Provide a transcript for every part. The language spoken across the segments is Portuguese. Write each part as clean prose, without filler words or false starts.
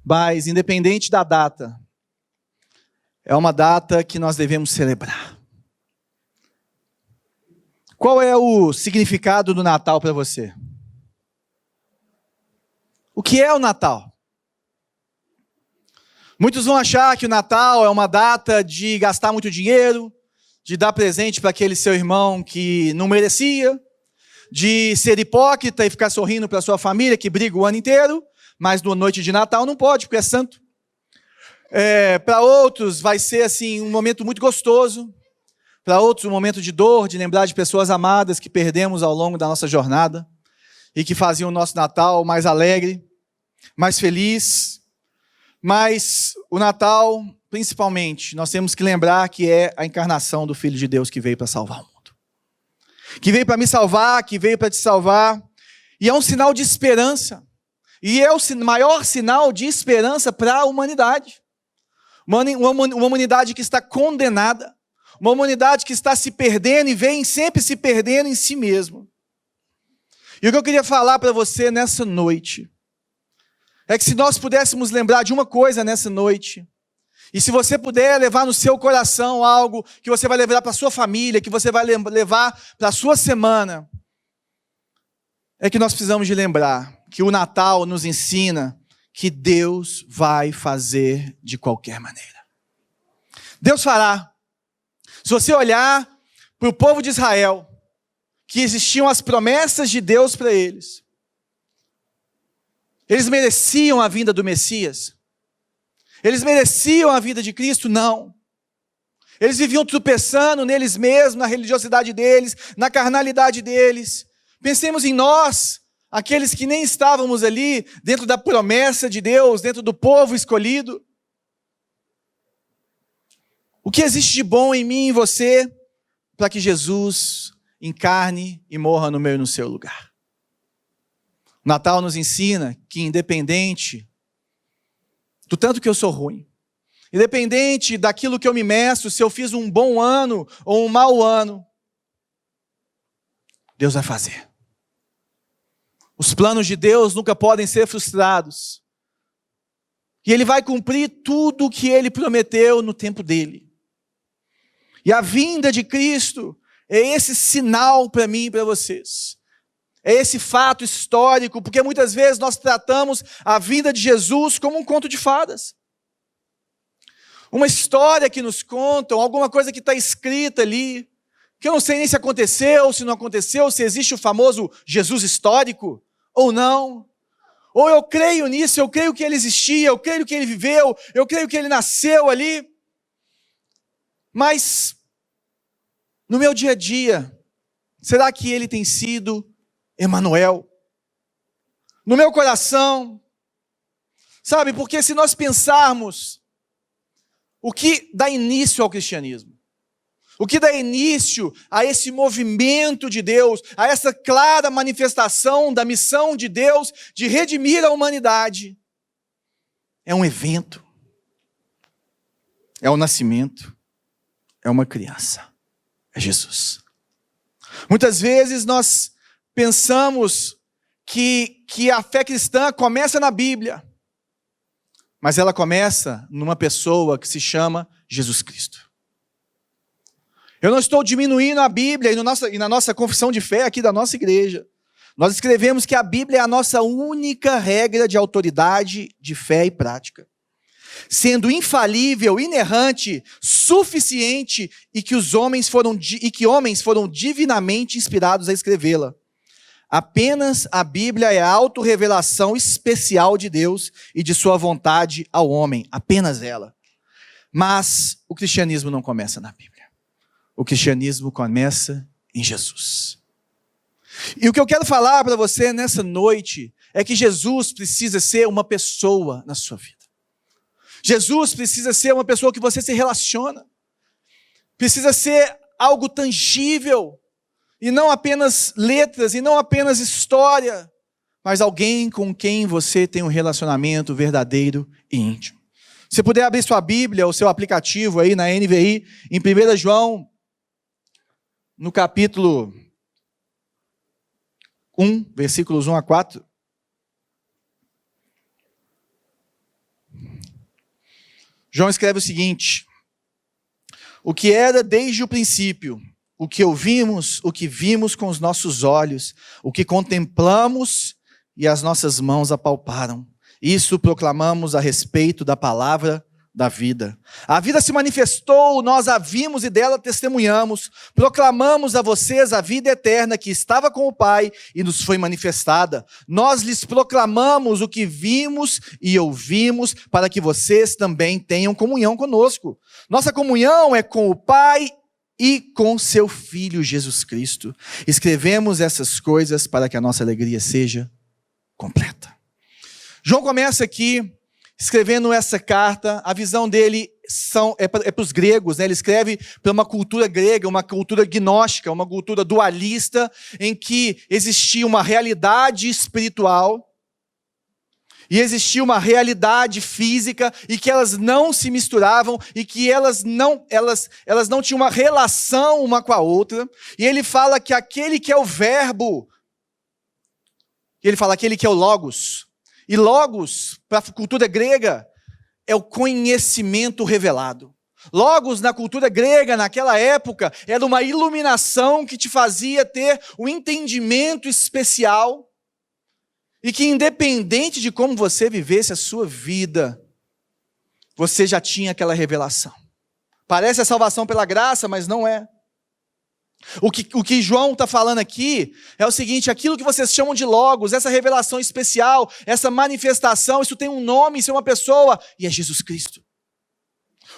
Mas, independente da data, é uma data que nós devemos celebrar. Qual é o significado do Natal para você? O que é o Natal? Muitos vão achar que o Natal é uma data de gastar muito dinheiro, de dar presente para aquele seu irmão que não merecia, de ser hipócrita e ficar sorrindo para a sua família que briga o ano inteiro, mas na noite de Natal não pode, porque é santo. Para outros vai ser assim um momento muito gostoso, para outros um momento de dor, de lembrar de pessoas amadas que perdemos ao longo da nossa jornada e que faziam o nosso Natal mais alegre, mais feliz. Mas o Natal, principalmente, nós temos que lembrar que é a encarnação do Filho de Deus que veio para salvar o mundo. Que veio para me salvar, que veio para te salvar. E é um sinal de esperança. E é o maior sinal de esperança para a humanidade. Uma humanidade que está condenada. Uma humanidade que está se perdendo e vem sempre se perdendo em si mesmo. E o que eu queria falar para você nessa noite é que se nós pudéssemos lembrar de uma coisa nessa noite, e se você puder levar no seu coração algo que você vai levar para a sua família, que você vai levar para a sua semana, é que nós precisamos de lembrar que o Natal nos ensina que Deus vai fazer de qualquer maneira. Deus fará. Se você olhar para o povo de Israel, que existiam as promessas de Deus para eles, eles mereciam a vinda do Messias? Eles mereciam a vida de Cristo? Não. Eles viviam tropeçando neles mesmos, na religiosidade deles, na carnalidade deles. Pensemos em nós, aqueles que nem estávamos ali, dentro da promessa de Deus, dentro do povo escolhido. O que existe de bom em mim e em você, para que Jesus encarne e morra no meu e no seu lugar? O Natal nos ensina que, independente do tanto que eu sou ruim, independente daquilo que eu me meço, se eu fiz um bom ano ou um mau ano, Deus vai fazer. Os planos de Deus nunca podem ser frustrados. E Ele vai cumprir tudo o que Ele prometeu no tempo dEle. E a vinda de Cristo é esse sinal para mim e para vocês. É esse fato histórico, porque muitas vezes nós tratamos a vinda de Jesus como um conto de fadas. Uma história que nos contam, alguma coisa que está escrita ali, que eu não sei nem se aconteceu, se não aconteceu, se existe o famoso Jesus histórico ou não. Ou eu creio nisso, eu creio que ele existia, eu creio que ele viveu, eu creio que ele nasceu ali. Mas, no meu dia a dia, será que ele tem sido Emanuel? No meu coração, sabe, porque se nós pensarmos o que dá início ao cristianismo, o que dá início a esse movimento de Deus, a essa clara manifestação da missão de Deus de redimir a humanidade, é um evento, é o nascimento, é uma criança, é Jesus. Muitas vezes nós pensamos que a fé cristã começa na Bíblia, mas ela começa numa pessoa que se chama Jesus Cristo. Eu não estou diminuindo a Bíblia e na nossa confissão de fé aqui da nossa igreja. Nós escrevemos que a Bíblia é a nossa única regra de autoridade, de fé e prática, sendo infalível, inerrante, suficiente e que homens foram divinamente inspirados a escrevê-la. Apenas a Bíblia é a autorrevelação especial de Deus e de sua vontade ao homem, apenas ela. Mas o cristianismo não começa na Bíblia. O cristianismo começa em Jesus. E o que eu quero falar para você nessa noite é que Jesus precisa ser uma pessoa na sua vida. Jesus precisa ser uma pessoa que você se relaciona. Precisa ser algo tangível. E não apenas letras, e não apenas história, mas alguém com quem você tem um relacionamento verdadeiro e íntimo. Se puder abrir sua Bíblia, o seu aplicativo aí na NVI, em 1 João, no capítulo 1, versículos 1 a 4. João escreve o seguinte: o que era desde o princípio, o que ouvimos, o que vimos com os nossos olhos, o que contemplamos e as nossas mãos apalparam. Isso proclamamos a respeito da palavra da vida. A vida se manifestou, nós a vimos e dela testemunhamos. Proclamamos a vocês a vida eterna que estava com o Pai e nos foi manifestada. Nós lhes proclamamos o que vimos e ouvimos, para que vocês também tenham comunhão conosco. Nossa comunhão é com o Pai e com seu Filho Jesus Cristo. Escrevemos essas coisas para que a nossa alegria seja completa. João começa aqui escrevendo essa carta. A visão dele é para os gregos, né? Ele escreve para uma cultura grega, uma cultura gnóstica, uma cultura dualista, em que existia uma realidade espiritual e existia uma realidade física, e que elas não se misturavam, e que elas não tinham uma relação uma com a outra. E ele fala que aquele que é o verbo, ele fala aquele que é o logos, e logos, para a cultura grega, é o conhecimento revelado. Logos, na cultura grega, naquela época, era uma iluminação que te fazia ter um entendimento especial, e que independente de como você vivesse a sua vida, você já tinha aquela revelação. Parece a salvação pela graça, mas não é. O que João está falando aqui é o seguinte: aquilo que vocês chamam de logos, essa revelação especial, essa manifestação, isso tem um nome, isso é uma pessoa, e é Jesus Cristo.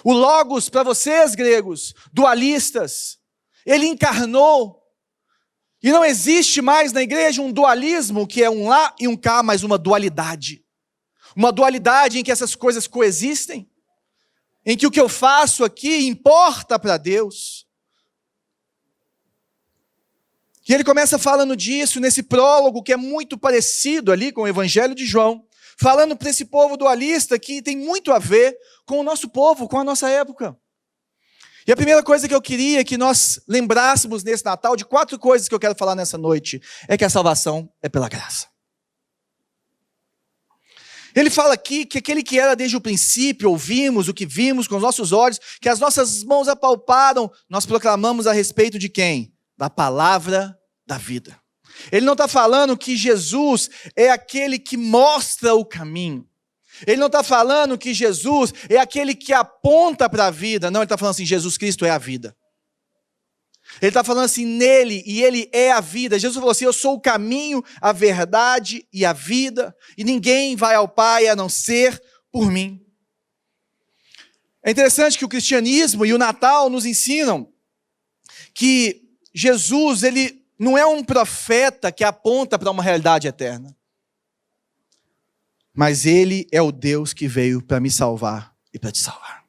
O logos, para vocês gregos, dualistas, ele encarnou, e não existe mais na igreja um dualismo que é um lá e um cá, mas uma dualidade em que essas coisas coexistem, em que o que eu faço aqui importa para Deus. E ele começa falando disso nesse prólogo que é muito parecido ali com o Evangelho de João, falando para esse povo dualista que tem muito a ver com o nosso povo, com a nossa época. E a primeira coisa que eu queria que nós lembrássemos nesse Natal, de 4 coisas que eu quero falar nessa noite, é que a salvação é pela graça. Ele fala aqui que aquele que era desde o princípio, ouvimos o que vimos com os nossos olhos, que as nossas mãos apalparam, nós proclamamos a respeito de quem? Da palavra da vida. Ele não está falando que Jesus é aquele que mostra o caminho. Ele não está falando que Jesus é aquele que aponta para a vida. Não, ele está falando assim: Jesus Cristo é a vida. Ele está falando assim, nele, e ele é a vida. Jesus falou assim: eu sou o caminho, a verdade e a vida, e ninguém vai ao Pai a não ser por mim. É interessante que o cristianismo e o Natal nos ensinam que Jesus, ele não é um profeta que aponta para uma realidade eterna, mas ele é o Deus que veio para me salvar e para te salvar.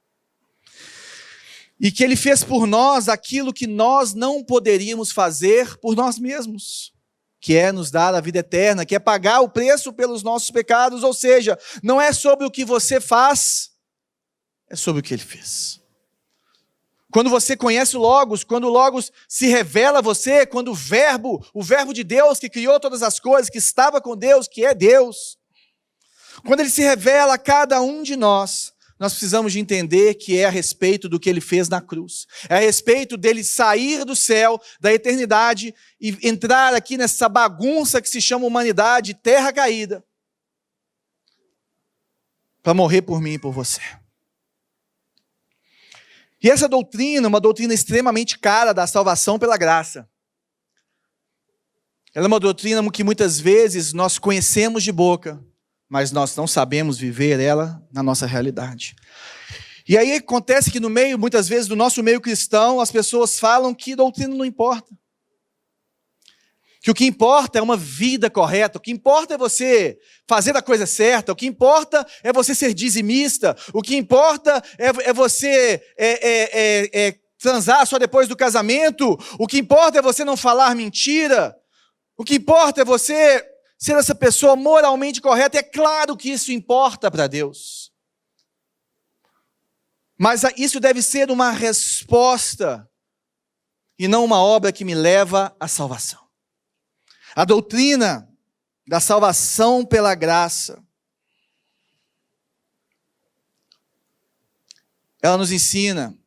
E que ele fez por nós aquilo que nós não poderíamos fazer por nós mesmos, que é nos dar a vida eterna, que é pagar o preço pelos nossos pecados. Ou seja, não é sobre o que você faz, é sobre o que ele fez. Quando você conhece o Logos, quando o Logos se revela a você, quando o verbo de Deus que criou todas as coisas, que estava com Deus, que é Deus, quando ele se revela a cada um de nós precisamos de entender que é a respeito do que ele fez na cruz. É a respeito dele sair do céu, da eternidade, e entrar aqui nessa bagunça que se chama humanidade, terra caída, para morrer por mim e por você. E essa doutrina, uma doutrina extremamente cara da salvação pela graça. Ela é uma doutrina que muitas vezes nós conhecemos de boca, mas nós não sabemos viver ela na nossa realidade. E aí acontece que muitas vezes, no nosso meio cristão, as pessoas falam que doutrina não importa. Que o que importa é uma vida correta, o que importa é você fazer a coisa certa, o que importa é você ser dizimista, o que importa é você transar só depois do casamento, o que importa é você não falar mentira, o que importa é você ser essa pessoa moralmente correta. É claro que isso importa para Deus. Mas isso deve ser uma resposta e não uma obra que me leva à salvação. A doutrina da salvação pela graça ela nos ensina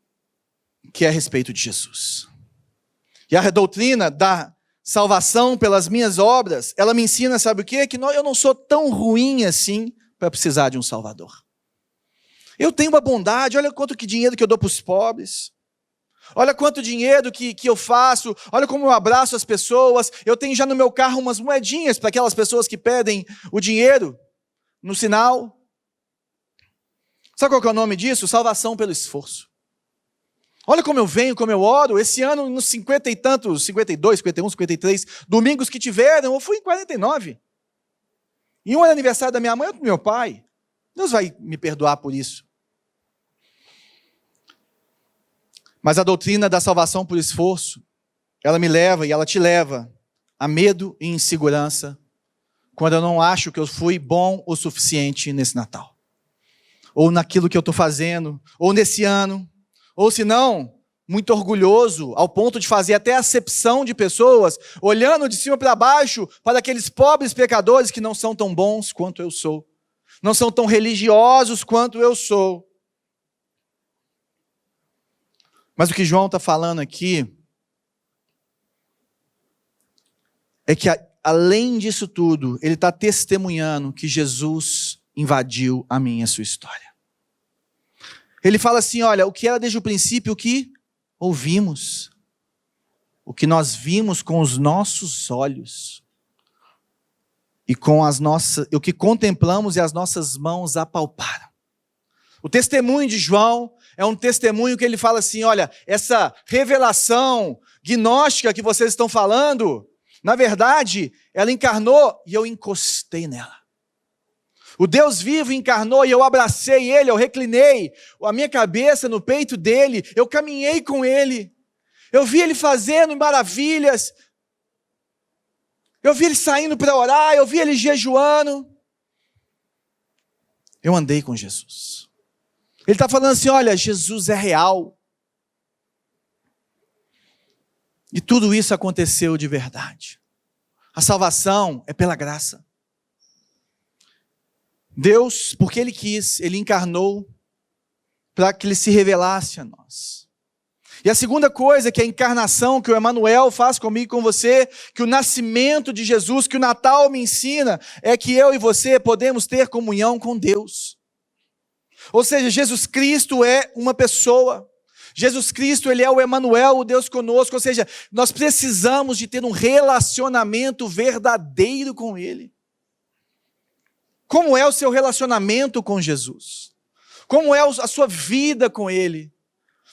que é a respeito de Jesus. E a doutrina da salvação pelas minhas obras, ela me ensina, sabe o quê? Que eu não sou tão ruim assim para precisar de um Salvador. Eu tenho uma bondade, olha quanto que dinheiro que eu dou para os pobres. Olha quanto dinheiro que eu faço, olha como eu abraço as pessoas. Eu tenho já no meu carro umas moedinhas para aquelas pessoas que pedem o dinheiro no sinal. Sabe qual que é o nome disso? Salvação pelo esforço. Olha como eu venho, como eu oro. Esse ano, nos 50 e tantos, 52, 51, 53 domingos que tiveram, eu fui em 49. E um era aniversário da minha mãe e outro do meu pai. Deus vai me perdoar por isso. Mas a doutrina da salvação por esforço, ela me leva e ela te leva a medo e insegurança quando eu não acho que eu fui bom o suficiente nesse Natal. Ou naquilo que eu estou fazendo, ou nesse ano. Ou se não, muito orgulhoso, ao ponto de fazer até acepção de pessoas, olhando de cima para baixo para aqueles pobres pecadores que não são tão bons quanto eu sou. Não são tão religiosos quanto eu sou. Mas o que João está falando aqui é que, além disso tudo, ele está testemunhando que Jesus invadiu a minha e a sua história. Ele fala assim, olha, o que era desde o princípio, o que ouvimos, o que nós vimos com os nossos olhos, e com o que contemplamos e as nossas mãos apalparam. O testemunho de João é um testemunho que ele fala assim, olha, essa revelação gnóstica que vocês estão falando, na verdade, ela encarnou e eu encostei nela. O Deus vivo encarnou e eu abracei ele, eu reclinei a minha cabeça no peito dele, eu caminhei com ele, eu vi ele fazendo maravilhas, eu vi ele saindo para orar, eu vi ele jejuando. Eu andei com Jesus. Ele está falando assim, olha, Jesus é real. E tudo isso aconteceu de verdade. A salvação é pela graça. Deus, porque Ele quis, Ele encarnou para que Ele se revelasse a nós. E a segunda coisa que a encarnação, que o Emanuel faz comigo e com você, que o nascimento de Jesus, que o Natal me ensina, é que eu e você podemos ter comunhão com Deus. Ou seja, Jesus Cristo é uma pessoa. Jesus Cristo, Ele é o Emanuel, o Deus conosco. Ou seja, nós precisamos de ter um relacionamento verdadeiro com Ele. Como é o seu relacionamento com Jesus? Como é a sua vida com Ele?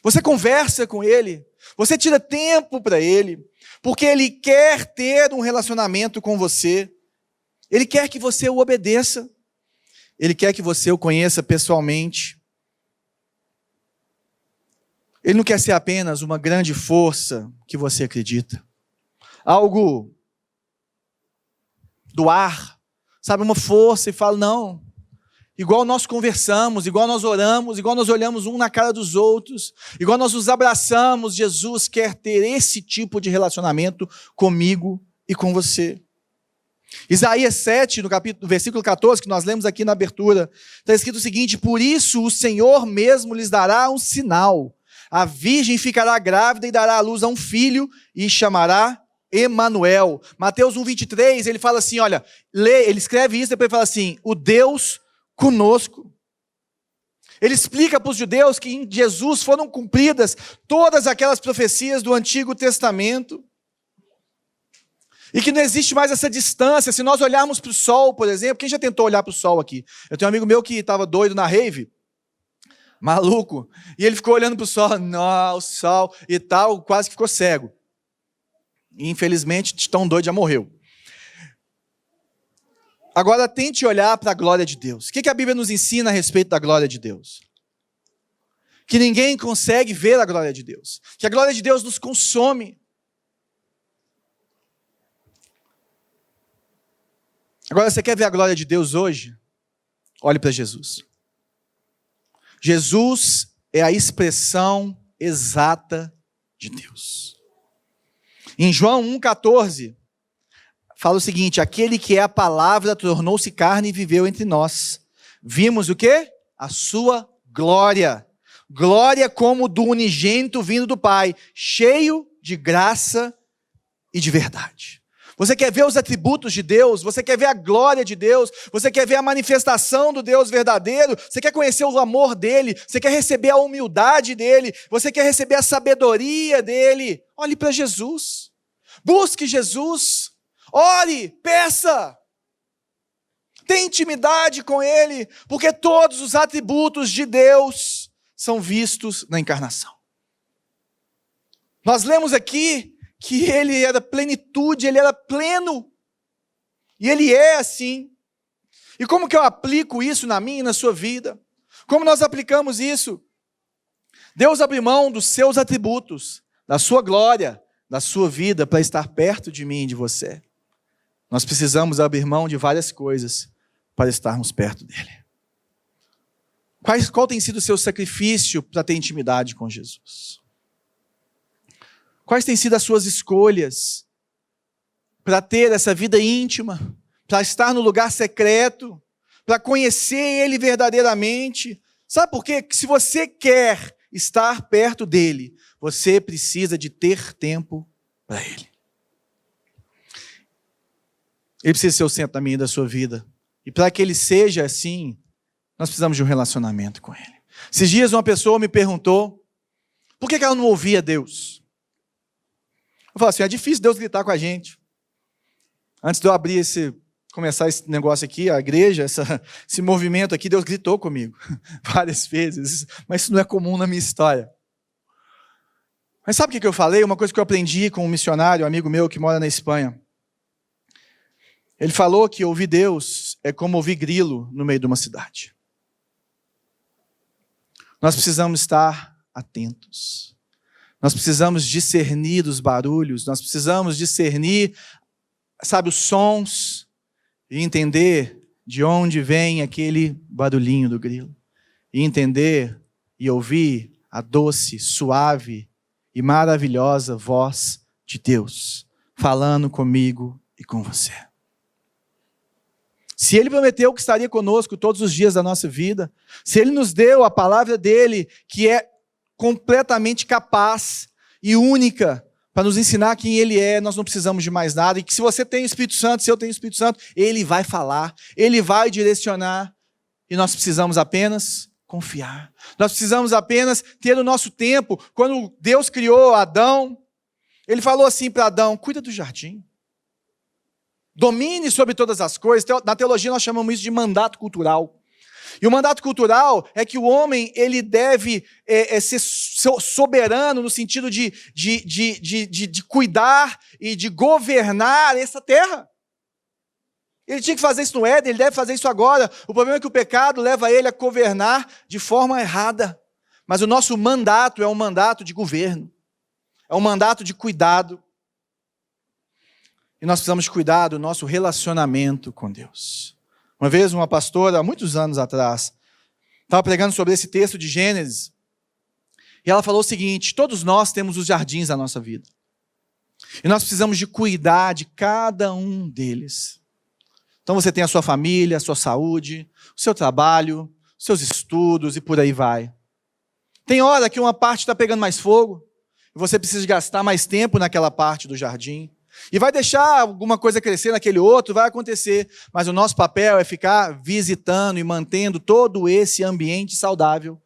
Você conversa com Ele? Você tira tempo para Ele? Porque Ele quer ter um relacionamento com você. Ele quer que você o obedeça. Ele quer que você o conheça pessoalmente. Ele não quer ser apenas uma grande força que você acredita. Algo do ar, sabe, uma força e fala, não, igual nós conversamos, igual nós oramos, igual nós olhamos um na cara dos outros, igual nós nos abraçamos, Jesus quer ter esse tipo de relacionamento comigo e com você. Isaías 7, no versículo 14, que nós lemos aqui na abertura, está escrito o seguinte, por isso o Senhor mesmo lhes dará um sinal, a virgem ficará grávida e dará à luz a um filho e chamará Emanuel. Mateus 1,23, ele fala assim, olha, ele escreve isso, depois ele fala assim, o Deus conosco. Ele explica para os judeus que em Jesus foram cumpridas todas aquelas profecias do Antigo Testamento. E que não existe mais essa distância. Se nós olharmos para o sol, por exemplo, quem já tentou olhar para o sol aqui? Eu tenho um amigo meu que estava doido na rave, maluco, e ele ficou olhando para o sol, não, o sol e tal, quase que ficou cego. E infelizmente, tão doido, já morreu. Agora tente olhar para a glória de Deus. O que a Bíblia nos ensina a respeito da glória de Deus? Que ninguém consegue ver a glória de Deus. Que a glória de Deus nos consome. Agora, você quer ver a glória de Deus hoje? Olhe para Jesus. Jesus é a expressão exata de Deus. Em João 1,14, fala o seguinte, aquele que é a palavra tornou-se carne e viveu entre nós. Vimos o quê? A sua glória. glória como do unigênito vindo do Pai, cheio de graça e de verdade. Você quer ver os atributos de Deus? Você quer ver a glória de Deus? Você quer ver a manifestação do Deus verdadeiro? Você quer conhecer o amor dele? Você quer receber a humildade dele? Você quer receber a sabedoria dele? Olhe para Jesus. Busque Jesus. Ore, peça. Tenha intimidade com ele, porque todos os atributos de Deus são vistos na encarnação. Nós lemos aqui que ele era plenitude, ele era pleno. E ele é assim. E como que eu aplico isso na minha e na sua vida? Como nós aplicamos isso? Deus abriu mão dos seus atributos, da sua glória, da sua vida, para estar perto de mim e de você. Nós precisamos abrir mão de várias coisas para estarmos perto dele. Qual tem sido o seu sacrifício para ter intimidade com Jesus? Quais têm sido as suas escolhas para ter essa vida íntima, para estar no lugar secreto, para conhecer ele verdadeiramente? Sabe por quê? Que se você quer estar perto dele, você precisa de ter tempo para ele. Ele precisa ser o centro da minha e da sua vida. E para que ele seja assim, nós precisamos de um relacionamento com ele. Esses dias uma pessoa me perguntou, por que ela não ouvia Deus? Eu falo assim, é difícil Deus gritar com a gente. Antes de eu começar esse negócio aqui, a igreja, esse movimento aqui, Deus gritou comigo várias vezes, mas isso não é comum na minha história. Mas sabe o que eu falei? Uma coisa que eu aprendi com um missionário, um amigo meu que mora na Espanha. Ele falou que ouvir Deus é como ouvir grilo no meio de uma cidade. Nós precisamos estar atentos. Nós precisamos discernir os barulhos, nós precisamos discernir, os sons e entender de onde vem aquele barulhinho do grilo. E entender e ouvir a doce, suave e maravilhosa voz de Deus falando comigo e com você. Se ele prometeu que estaria conosco todos os dias da nossa vida, se ele nos deu a palavra dele, que é completamente capaz e única para nos ensinar quem ele é, nós não precisamos de mais nada. E que se você tem o Espírito Santo, se eu tenho o Espírito Santo, ele vai falar, ele vai direcionar. E nós precisamos apenas confiar. Nós precisamos apenas ter o nosso tempo. Quando Deus criou Adão, ele falou assim para Adão, cuida do jardim. Domine sobre todas as coisas. Na teologia nós chamamos isso de mandato cultural. E o mandato cultural é que o homem ele deve ser soberano no sentido de cuidar e de governar essa terra. Ele tinha que fazer isso no Éden, ele deve fazer isso agora. O problema é que o pecado leva ele a governar de forma errada. Mas o nosso mandato é um mandato de governo. É um mandato de cuidado. E nós precisamos cuidar do nosso relacionamento com Deus. Uma vez uma pastora, há muitos anos atrás, estava pregando sobre esse texto de Gênesis, e ela falou o seguinte, todos nós temos os jardins da nossa vida. E nós precisamos de cuidar de cada um deles. Então você tem a sua família, a sua saúde, o seu trabalho, os seus estudos e por aí vai. Tem hora que uma parte está pegando mais fogo, e você precisa gastar mais tempo naquela parte do jardim. E vai deixar alguma coisa crescer naquele outro, vai acontecer. Mas o nosso papel é ficar visitando e mantendo todo esse ambiente saudável.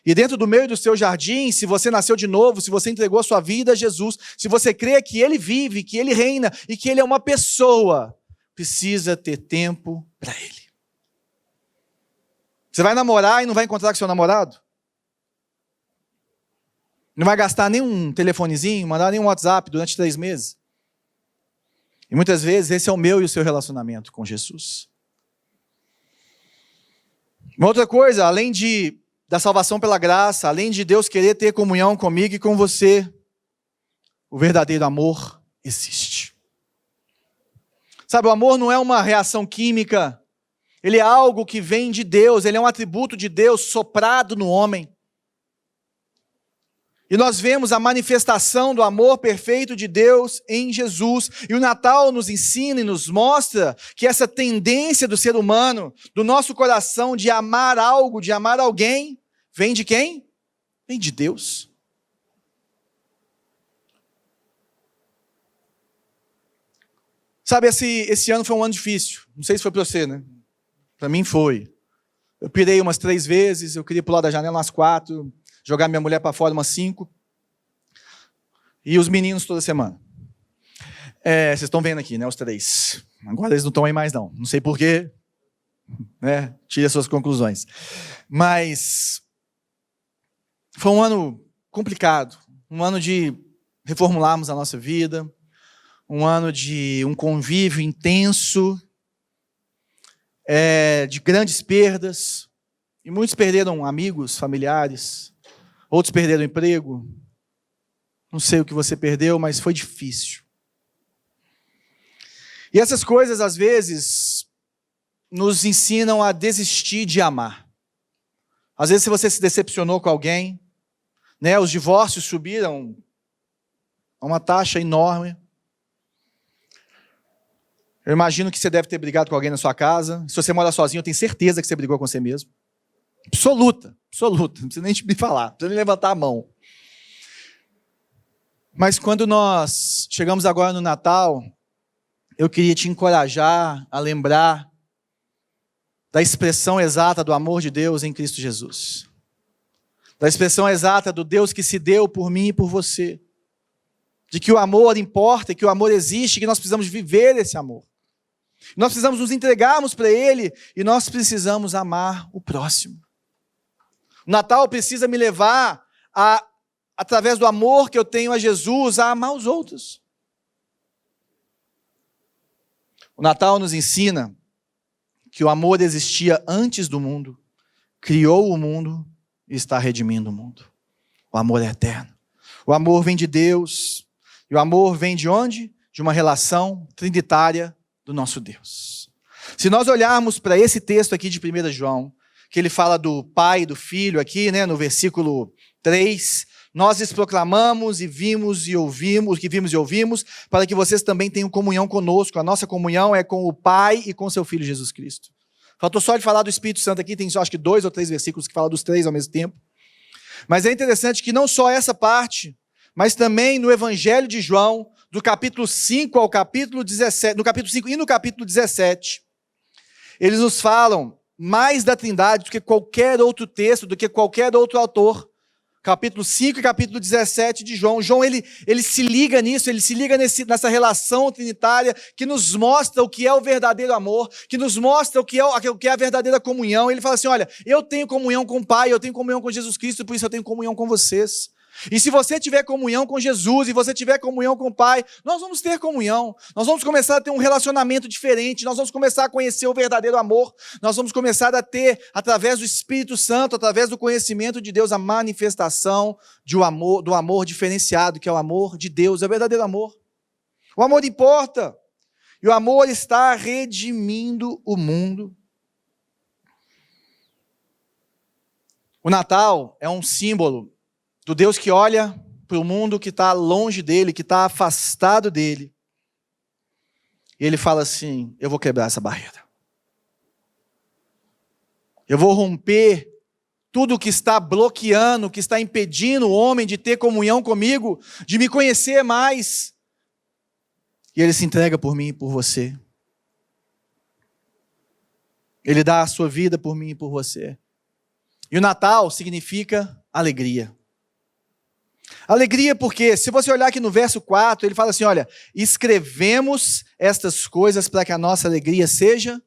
E dentro do meio do seu jardim, se você nasceu de novo, se você entregou a sua vida a Jesus, se você crê que Ele vive, que Ele reina e que Ele é uma pessoa, precisa ter tempo para Ele. Você vai namorar e não vai encontrar com seu namorado? Não vai gastar nenhum telefonezinho, mandar nenhum WhatsApp durante 3 meses? E muitas vezes esse é o meu e o seu relacionamento com Jesus. Uma outra coisa, além da salvação pela graça, além de Deus querer ter comunhão comigo e com você, o verdadeiro amor existe. Sabe, o amor não é uma reação química, ele é algo que vem de Deus, ele é um atributo de Deus soprado no homem. E nós vemos a manifestação do amor perfeito de Deus em Jesus. E o Natal nos ensina e nos mostra que essa tendência do ser humano, do nosso coração de amar algo, de amar alguém, vem de quem? vem de Deus. Sabe, esse ano foi um ano difícil. Não sei se foi para você, né? Para mim foi. Eu pirei umas 3 vezes, eu queria pular da janela umas 4, jogar minha mulher para fora umas 5. E os meninos toda semana. Vocês estão vendo aqui, né, os 3. Agora eles não estão aí mais não. Não sei porquê. Né? Tire as suas conclusões. Mas foi um ano complicado. Um ano de reformularmos a nossa vida. Um ano de um convívio intenso. De grandes perdas. E muitos perderam amigos, familiares. Outros perderam emprego. Não sei o que você perdeu, mas foi difícil. E essas coisas, às vezes, nos ensinam a desistir de amar. Às vezes, se você se decepcionou com alguém, né, os divórcios subiram a uma taxa enorme. Eu imagino que você deve ter brigado com alguém na sua casa. Se você mora sozinho, eu tenho certeza que você brigou com você mesmo. Absoluta. Não precisa nem me falar, não precisa nem levantar a mão. Mas quando nós chegamos agora no Natal, eu queria te encorajar a lembrar da expressão exata do amor de Deus em Cristo Jesus. Da expressão exata do Deus que se deu por mim e por você. De que o amor importa, que o amor existe, que nós precisamos viver esse amor. Nós precisamos nos entregarmos para Ele e nós precisamos amar o próximo. O Natal precisa me levar através do amor que eu tenho a Jesus, a amar os outros. O Natal nos ensina que o amor existia antes do mundo, criou o mundo e está redimindo o mundo. O amor é eterno. O amor vem de Deus. E o amor vem de onde? De uma relação trinitária do nosso Deus. Se nós olharmos para esse texto aqui de 1 João, que ele fala do Pai e do Filho aqui, né, no versículo 3, nós lhes proclamamos e vimos e ouvimos, para que vocês também tenham comunhão conosco. A nossa comunhão é com o Pai e com seu Filho Jesus Cristo. Faltou só de falar do Espírito Santo aqui, tem só acho que 2 ou 3 versículos que falam dos 3 ao mesmo tempo. Mas é interessante que não só essa parte, mas também no Evangelho de João, do capítulo 5 ao capítulo 17, no capítulo 5 e no capítulo 17, eles nos falam mais da Trindade do que qualquer outro texto, do que qualquer outro autor. Capítulo 5 e capítulo 17 de João. João, ele se liga nisso, ele se liga nessa relação trinitária que nos mostra o que é o verdadeiro amor, que nos mostra o que é a verdadeira comunhão. Ele fala assim, olha, eu tenho comunhão com o Pai, eu tenho comunhão com Jesus Cristo, por isso eu tenho comunhão com vocês. E se você tiver comunhão com Jesus e você tiver comunhão com o Pai, nós vamos ter comunhão, nós vamos começar a ter um relacionamento diferente, nós vamos começar a conhecer o verdadeiro amor, nós vamos começar a ter, através do Espírito Santo, através do conhecimento de Deus, a manifestação do amor diferenciado, que é o amor de Deus, é o verdadeiro amor. O amor importa, e o amor está redimindo o mundo. O Natal é um símbolo do Deus que olha para o mundo que está longe dele, que está afastado dele. E ele fala assim, eu vou quebrar essa barreira. Eu vou romper tudo que está bloqueando, que está impedindo o homem de ter comunhão comigo, de me conhecer mais. E ele se entrega por mim e por você. Ele dá a sua vida por mim e por você. E o Natal significa alegria. Alegria porque, se você olhar aqui no verso 4, ele fala assim, olha, escrevemos estas coisas para que a nossa alegria seja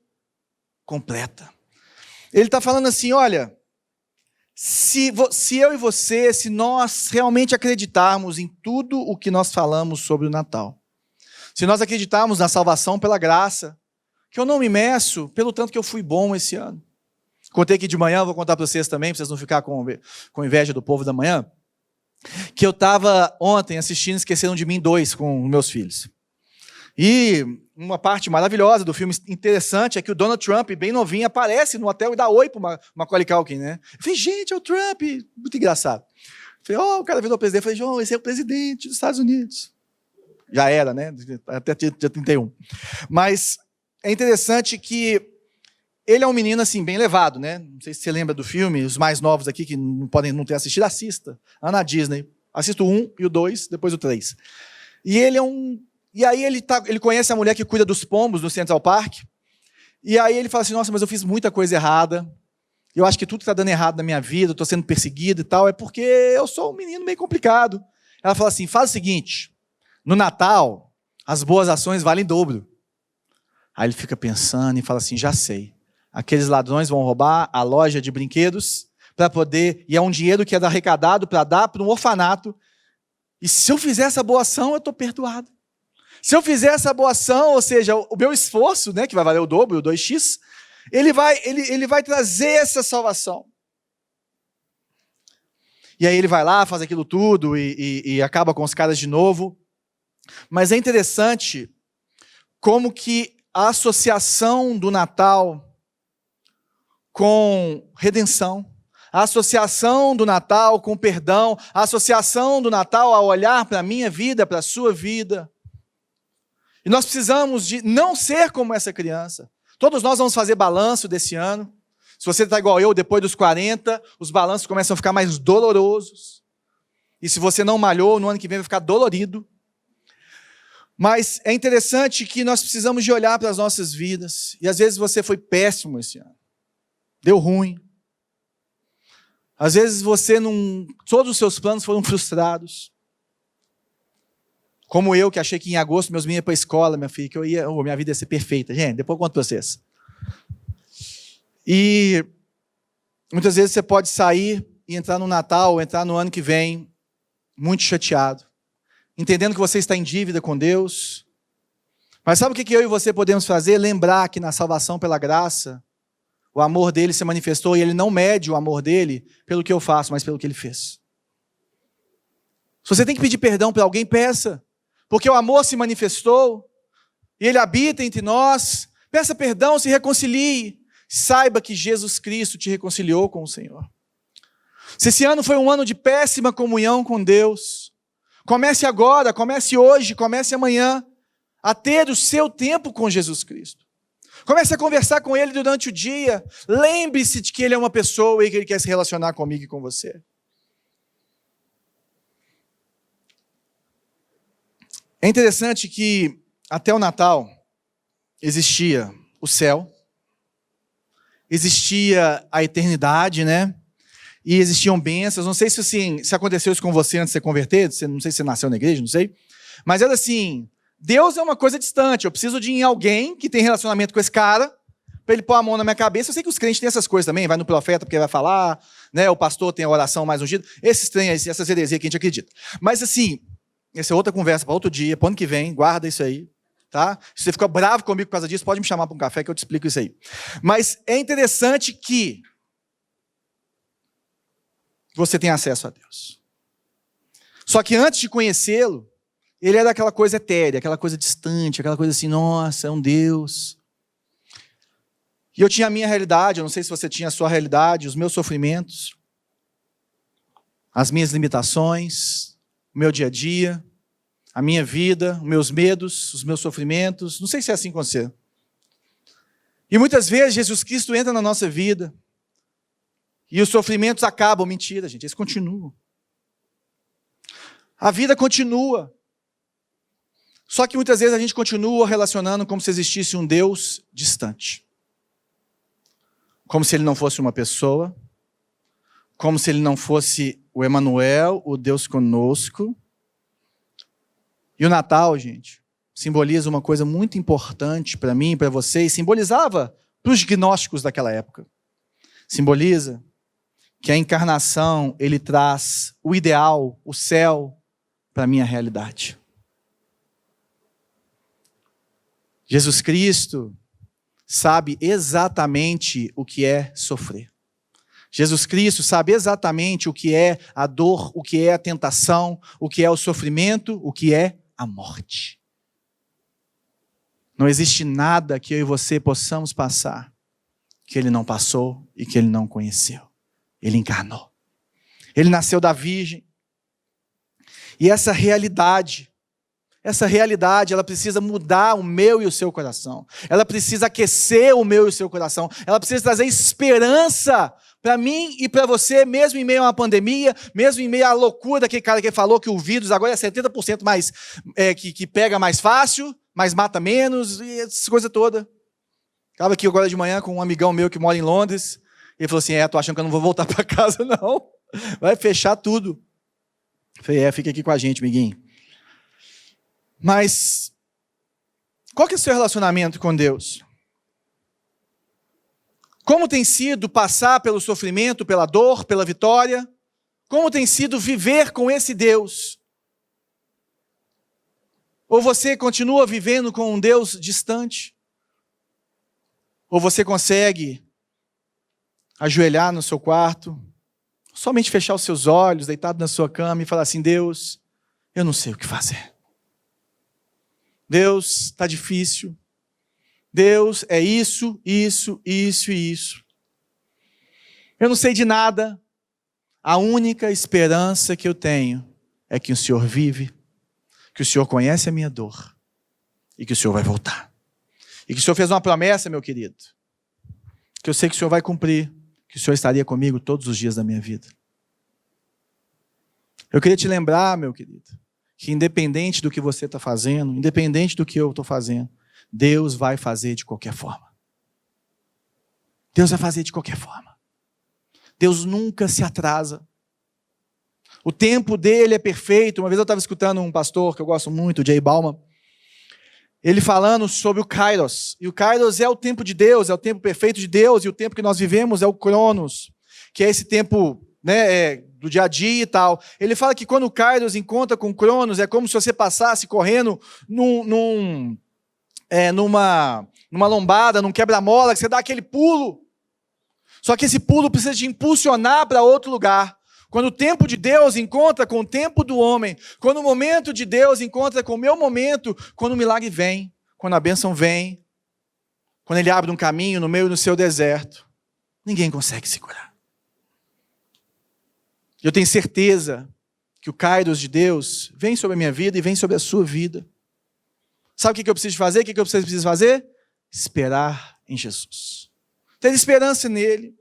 completa. Ele está falando assim, olha, se eu e você, se nós realmente acreditarmos em tudo o que nós falamos sobre o Natal, se nós acreditarmos na salvação pela graça, que eu não me meço pelo tanto que eu fui bom esse ano. Contei aqui de manhã, vou contar para vocês também, para vocês não ficarem com inveja do povo da manhã, que eu estava ontem assistindo Esqueceram de Mim 2 com meus filhos. E uma parte maravilhosa do filme, interessante, é que o Donald Trump, bem novinho, aparece no hotel e dá oi para uma Macaulay Culkin, né? Eu falei, gente, é o Trump, muito engraçado. Eu falei, o cara virou presidente. Eu falei, João, esse é o presidente dos Estados Unidos. Já era, né? Até dia 31. Mas é interessante que ele é um menino, assim, bem levado, né? Não sei se você lembra do filme, os mais novos aqui que não podem não ter assistido, assista. Na Disney. Assista o 1 e o 2, depois o 3. E ele é um... E aí ele conhece a mulher que cuida dos pombos no Central Park. E aí ele fala assim, nossa, mas eu fiz muita coisa errada. Eu acho que tudo está dando errado na minha vida, eu estou sendo perseguido e tal, é porque eu sou um menino meio complicado. Ela fala assim, faz o seguinte, no Natal, as boas ações valem dobro. Aí ele fica pensando e fala assim, já sei. Aqueles ladrões vão roubar a loja de brinquedos para poder... E é um dinheiro que é arrecadado para dar para um orfanato. E se eu fizer essa boa ação, eu estou perdoado. Se eu fizer essa boa ação, ou seja, o meu esforço, né, que vai valer o dobro, o 2x, ele vai trazer essa salvação. E aí ele vai lá, faz aquilo tudo e acaba com os caras de novo. Mas é interessante como que a associação do Natal com redenção, a associação do Natal com perdão, a associação do Natal a olhar para a minha vida, para a sua vida. E nós precisamos de não ser como essa criança. Todos nós vamos fazer balanço desse ano. Se você está igual eu, depois dos 40, os balanços começam a ficar mais dolorosos. E se você não malhou, no ano que vem vai ficar dolorido. Mas é interessante que nós precisamos de olhar para as nossas vidas. E às vezes você foi péssimo esse ano. Deu ruim. Às vezes todos os seus planos foram frustrados. Como eu, que achei que em agosto meus meninos iam para a escola, minha filha, que minha vida ia ser perfeita. Gente, depois eu conto para vocês. E muitas vezes você pode sair e entrar no Natal, ou entrar no ano que vem, muito chateado. Entendendo que você está em dívida com Deus. Mas sabe o que eu e você podemos fazer? Lembrar que na salvação pela graça, o amor dele se manifestou e ele não mede o amor dele pelo que eu faço, mas pelo que ele fez. Se você tem que pedir perdão para alguém, peça. Porque o amor se manifestou e ele habita entre nós. Peça perdão, se reconcilie. Saiba que Jesus Cristo te reconciliou com o Senhor. Se esse ano foi um ano de péssima comunhão com Deus, comece agora, comece hoje, comece amanhã a ter o seu tempo com Jesus Cristo. Comece a conversar com Ele durante o dia. Lembre-se de que Ele é uma pessoa e que Ele quer se relacionar comigo e com você. É interessante que até o Natal existia o céu, existia a eternidade, né? E existiam bênçãos. Não sei se aconteceu isso com você antes de você converter, não sei se você nasceu na igreja, não sei. Mas era assim, Deus é uma coisa distante. Eu preciso de alguém que tem relacionamento com esse cara, para ele pôr a mão na minha cabeça. Eu sei que os crentes têm essas coisas também, vai no profeta porque vai falar, né? O pastor tem a oração mais ungida. Esses trem, essas heresias que a gente acredita. Mas assim, essa é outra conversa para outro dia, para o ano que vem, guarda isso aí. Tá? Se você ficou bravo comigo por causa disso, pode me chamar para um café que eu te explico isso aí. Mas é interessante que você tem acesso a Deus. Só que antes de conhecê-lo, ele era aquela coisa etérea, aquela coisa distante, aquela coisa assim, nossa, é um Deus. E eu tinha a minha realidade, eu não sei se você tinha a sua realidade, os meus sofrimentos, as minhas limitações, o meu dia a dia, a minha vida, os meus medos, os meus sofrimentos. Não sei se é assim com você. E muitas vezes Jesus Cristo entra na nossa vida e os sofrimentos acabam. Mentira, gente, eles continuam. A vida continua. Só que muitas vezes a gente continua relacionando como se existisse um Deus distante. Como se ele não fosse uma pessoa, como se ele não fosse o Emanuel, o Deus conosco. E o Natal, gente, simboliza uma coisa muito importante para mim e para você, e simbolizava para os gnósticos daquela época. Simboliza que a encarnação, ele traz o ideal, o céu, para a minha realidade. Jesus Cristo sabe exatamente o que é sofrer. Jesus Cristo sabe exatamente o que é a dor, o que é a tentação, o que é o sofrimento, o que é a morte. Não existe nada que eu e você possamos passar que ele não passou e que ele não conheceu. Ele encarnou. Ele nasceu da Virgem. E essa realidade essa realidade, ela precisa mudar o meu e o seu coração. Ela precisa aquecer o meu e o seu coração. Ela precisa trazer esperança para mim e para você, mesmo em meio a uma pandemia, mesmo em meio à loucura daquele cara que falou que o vírus agora é 70% mais, que pega mais fácil, mas mata menos, e essa coisa toda. Estava aqui agora de manhã com um amigão meu que mora em Londres, e ele falou assim, tô achando que eu não vou voltar para casa não, vai fechar tudo. Eu falei, fica aqui com a gente, amiguinho. Mas, qual que é o seu relacionamento com Deus? Como tem sido passar pelo sofrimento, pela dor, pela vitória? Como tem sido viver com esse Deus? Ou você continua vivendo com um Deus distante? Ou você consegue ajoelhar no seu quarto, somente fechar os seus olhos, deitado na sua cama e falar assim, Deus, eu não sei o que fazer. Deus, está difícil. Deus, é isso, isso, isso e isso. Eu não sei de nada. A única esperança que eu tenho é que o Senhor vive, que o Senhor conhece a minha dor e que o Senhor vai voltar. E que o Senhor fez uma promessa, meu querido, que eu sei que o Senhor vai cumprir, que o Senhor estaria comigo todos os dias da minha vida. Eu queria te lembrar, meu querido, que independente do que você está fazendo, independente do que eu estou fazendo, Deus vai fazer de qualquer forma. Deus vai fazer de qualquer forma. Deus nunca se atrasa. O tempo dele é perfeito. Uma vez eu estava escutando um pastor que eu gosto muito, o Jay Bauman, ele falando sobre o Kairos. E o Kairos é o tempo de Deus, é o tempo perfeito de Deus, e o tempo que nós vivemos é o Cronos, que é esse tempo, do dia a dia e tal. Ele fala que quando o Kairos encontra com o Cronos, é como se você passasse correndo numa lombada, num quebra-mola, que você dá aquele pulo. Só que esse pulo precisa te impulsionar para outro lugar. Quando o tempo de Deus encontra com o tempo do homem, quando o momento de Deus encontra com o meu momento, quando o milagre vem, quando a bênção vem, quando ele abre um caminho no meio do seu deserto, ninguém consegue segurar. Eu tenho certeza que o Kairos de Deus vem sobre a minha vida e vem sobre a sua vida. Sabe o que eu preciso fazer? O que eu preciso fazer? Esperar em Jesus. Ter esperança nele.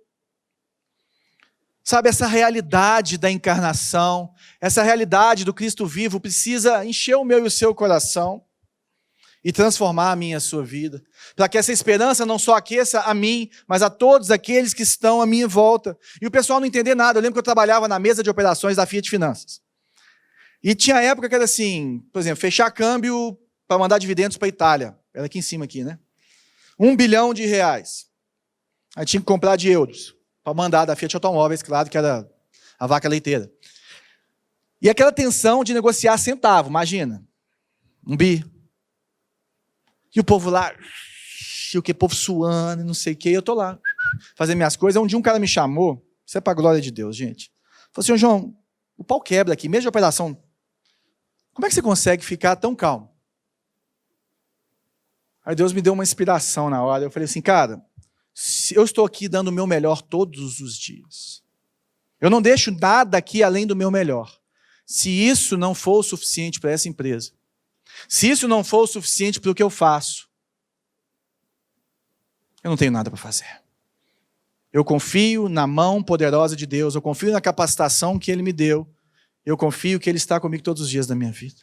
Sabe, essa realidade da encarnação, essa realidade do Cristo vivo precisa encher o meu e o seu coração e transformar a minha e a sua vida, para que essa esperança não só aqueça a mim, mas a todos aqueles que estão à minha volta. E o pessoal não entender nada. Eu lembro que eu trabalhava na mesa de operações da Fiat Finanças. E tinha época que era assim, por exemplo, fechar câmbio para mandar dividendos para a Itália. Era aqui em cima, aqui, né? R$1 bilhão. Aí tinha que comprar de euros, para mandar da Fiat Automóveis, claro, que era a vaca leiteira. E aquela tensão de negociar centavo, imagina. 1 bi. E o povo lá, o povo suando, não sei o quê, eu tô lá, fazendo minhas coisas. Um dia um cara me chamou, isso é para a glória de Deus, gente. Falou assim, João, o pau quebra aqui, mesmo de operação, como é que você consegue ficar tão calmo? Aí Deus me deu uma inspiração na hora, eu falei assim, cara, eu estou aqui dando o meu melhor todos os dias. Eu não deixo nada aqui além do meu melhor. Se isso não for o suficiente para essa empresa, se isso não for o suficiente para o que eu faço, eu não tenho nada para fazer. Eu confio na mão poderosa de Deus, eu confio na capacitação que Ele me deu, eu confio que Ele está comigo todos os dias da minha vida.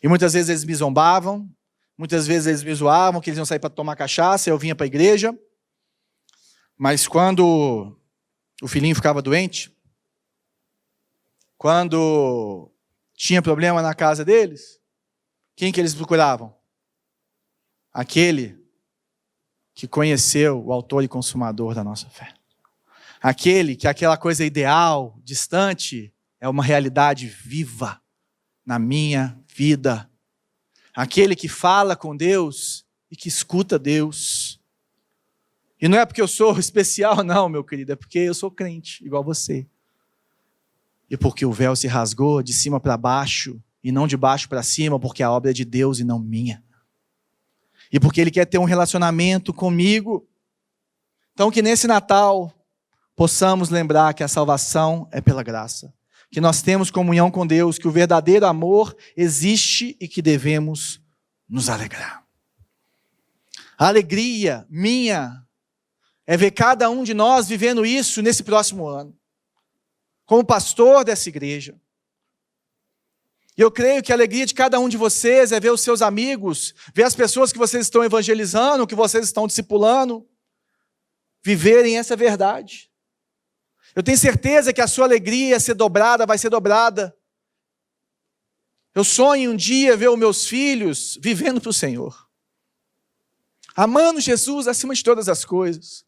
E muitas vezes eles me zombavam, muitas vezes eles me zoavam, que eles iam sair para tomar cachaça, eu vinha para a igreja, mas quando o filhinho ficava doente, quando tinha problema na casa deles, quem que eles procuravam? Aquele que conheceu o autor e consumador da nossa fé. Aquele que aquela coisa ideal, distante, é uma realidade viva na minha vida. Aquele que fala com Deus e que escuta Deus. E não é porque eu sou especial, não, meu querido, é porque eu sou crente, igual você. E porque o véu se rasgou de cima para baixo, e não de baixo para cima, porque a obra é de Deus e não minha. E porque Ele quer ter um relacionamento comigo. Então que nesse Natal possamos lembrar que a salvação é pela graça. que nós temos comunhão com Deus, que o verdadeiro amor existe e que devemos nos alegrar. A alegria minha é ver cada um de nós vivendo isso nesse próximo ano, como pastor dessa igreja. E eu creio que a alegria de cada um de vocês é ver os seus amigos, ver as pessoas que vocês estão evangelizando, que vocês estão discipulando, viverem essa verdade. Eu tenho certeza que a sua alegria vai ser dobrada. Eu sonho um dia ver os meus filhos vivendo para o Senhor, amando Jesus acima de todas as coisas,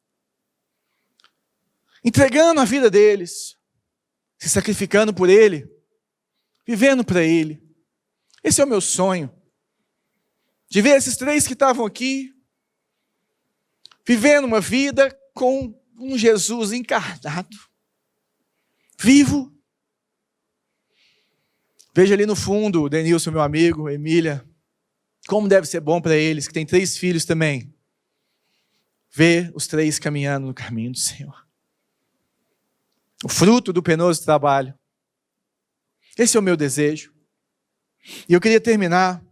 entregando a vida deles, se sacrificando por Ele, vivendo para Ele. Esse é o meu sonho, de ver esses 3 que estavam aqui, vivendo uma vida com um Jesus encarnado, vivo. Veja ali no fundo o Denilson, meu amigo, Emília, como deve ser bom para eles, que tem 3 filhos também, ver os 3 caminhando no caminho do Senhor. O fruto do penoso trabalho. Esse é o meu desejo. E eu queria terminar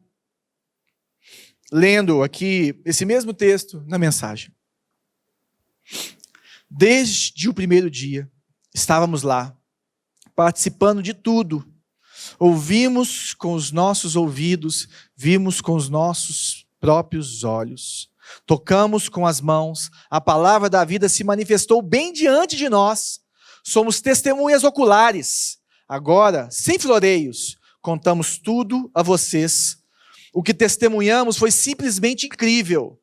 lendo aqui esse mesmo texto na mensagem. Desde o primeiro dia, estávamos lá, participando de tudo. Ouvimos com os nossos ouvidos, vimos com os nossos próprios olhos. Tocamos com as mãos, a palavra da vida se manifestou bem diante de nós. Somos testemunhas oculares. Agora, sem floreios, contamos tudo a vocês. O que testemunhamos foi simplesmente incrível.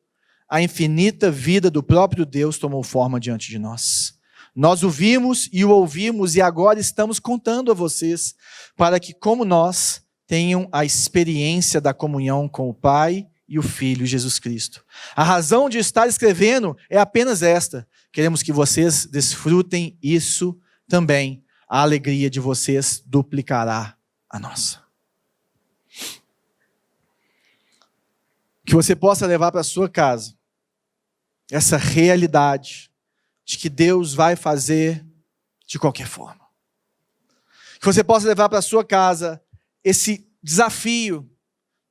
A infinita vida do próprio Deus tomou forma diante de nós. Nós o vimos e o ouvimos e agora estamos contando a vocês, para que, como nós, tenham a experiência da comunhão com o Pai e o Filho Jesus Cristo. A razão de estar escrevendo é apenas esta. Queremos que vocês desfrutem isso também. A alegria de vocês duplicará a nossa. Que você possa levar para a sua casa essa realidade de que Deus vai fazer de qualquer forma. Que você possa levar para a sua casa esse desafio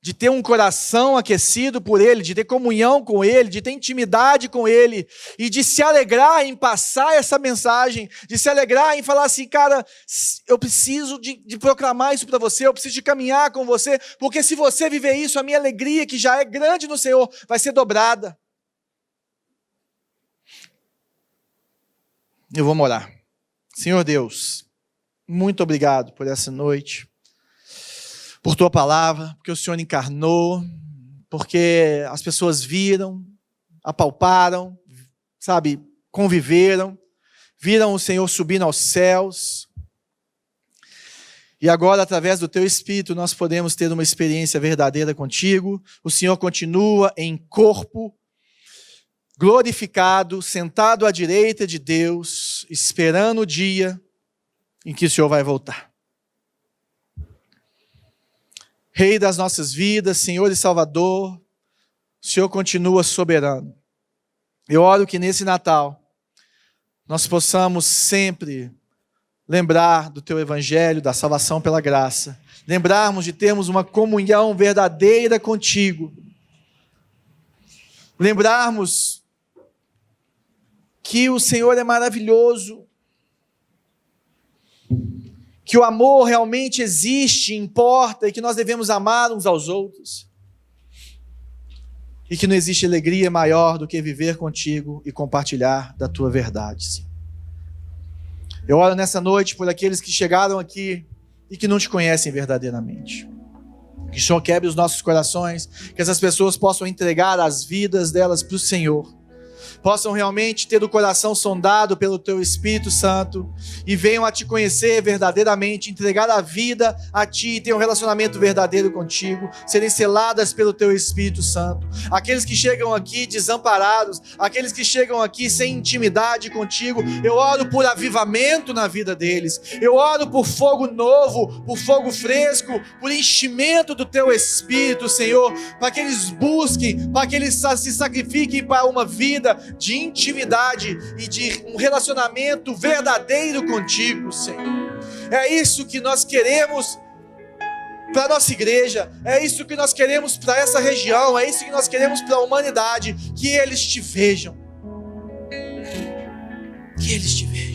de ter um coração aquecido por Ele, de ter comunhão com Ele, de ter intimidade com Ele, e de se alegrar em passar essa mensagem, de se alegrar em falar assim, cara, eu preciso de proclamar isso para você, eu preciso de caminhar com você, porque se você viver isso, a minha alegria, que já é grande no Senhor, vai ser dobrada. Eu vou orar. Senhor Deus, muito obrigado por essa noite, por Tua palavra, porque o Senhor encarnou, porque as pessoas viram, apalparam, sabe, conviveram, viram o Senhor subindo aos céus. E agora, através do Teu Espírito, nós podemos ter uma experiência verdadeira contigo. O Senhor continua em corpo, glorificado, sentado à direita de Deus, esperando o dia em que o Senhor vai voltar. Rei das nossas vidas, Senhor e Salvador, o Senhor continua soberano. Eu oro que nesse Natal nós possamos sempre lembrar do Teu Evangelho, da salvação pela graça, lembrarmos de termos uma comunhão verdadeira contigo, lembrarmos que o Senhor é maravilhoso, que o amor realmente existe, importa, e que nós devemos amar uns aos outros, e que não existe alegria maior do que viver contigo e compartilhar da Tua verdade, Senhor. Eu oro nessa noite por aqueles que chegaram aqui e que não Te conhecem verdadeiramente. Que o Senhor quebre os nossos corações, que essas pessoas possam entregar as vidas delas para o Senhor, possam realmente ter o coração sondado pelo Teu Espírito Santo e venham a Te conhecer verdadeiramente, entregar a vida a Ti e ter um relacionamento verdadeiro contigo, serem seladas pelo Teu Espírito Santo. Aqueles que chegam aqui desamparados, aqueles que chegam aqui sem intimidade contigo, eu oro por avivamento na vida deles, eu oro por fogo novo, por fogo fresco, por enchimento do Teu Espírito, Senhor, para que eles busquem, para que eles se sacrifiquem para uma vida de intimidade e de um relacionamento verdadeiro contigo, Senhor. É isso que nós queremos para a nossa igreja, é isso que nós queremos para essa região, é isso que nós queremos para a humanidade, que eles te vejam. Que eles te vejam.